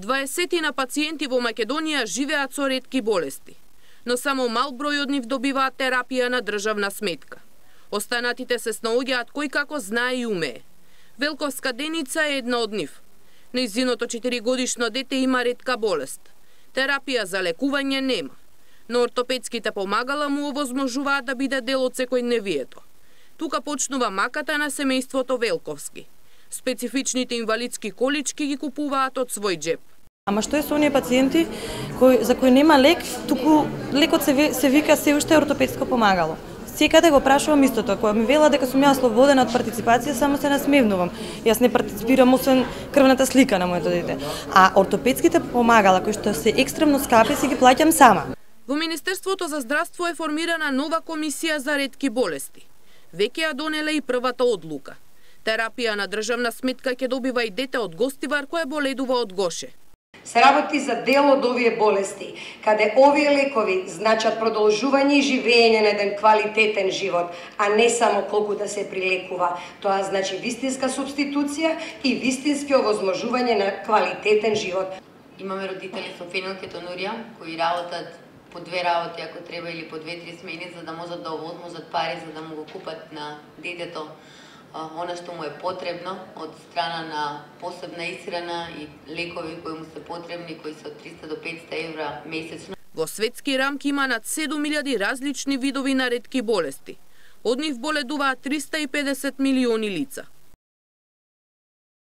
20 пациенти во Македонија живеат со ретки болести, но само мал број од нив добиваат терапија на државна сметка. Останатите се снаоѓаат кој како знае и умее. Велковска Деница е една од нив. Нејзиното 4-годишно дете има ретка болест. Терапија за лекување нема, но ортопедските помагала му овозможуваат да биде дел од секојдневието. Тука почнува маката на семејството Велковски. Специфичните инвалидски колички ги купуваат од свој джеп. Ама што е со оние пациенти за кои нема лек, туку лекот се вика се уште ортопедско помагало. Секаде го прашувам истото, кога ми вела дека сум ја слободена од партиципација, само се насмевнувам. Јас не партиципирам освен крвната слика на моето дете. А ортопедските помагала кои што се екстремно скапи си ги плаќам сама. Во Министерството за здравство е формирана нова комисија за ретки болести. Веќе ја донеле и првата одлука. Терапија на државна сметка ќе добива и дете од Гостивар кое боледува од Гоше. Се работи за дел од овие болести, каде овие лекови значат продолжување и живење на еден квалитетен живот, а не само колку да се прилекува. Тоа значи вистинска субституција и вистински овозможување на квалитетен живот. Имаме родители со фенилкетонурија кои работат по 2 работи ако треба или по 2-3 смени за да можат да овозможат пари за да му го купат на детето она што му е потребно од страна на посебна исхрана и лекови кои му се потребни, кои се од 300 до 500 евра месечно. Во светски рамки има над 7000 различни видови на ретки болести. Од нив боледуваат 350 милиони лица.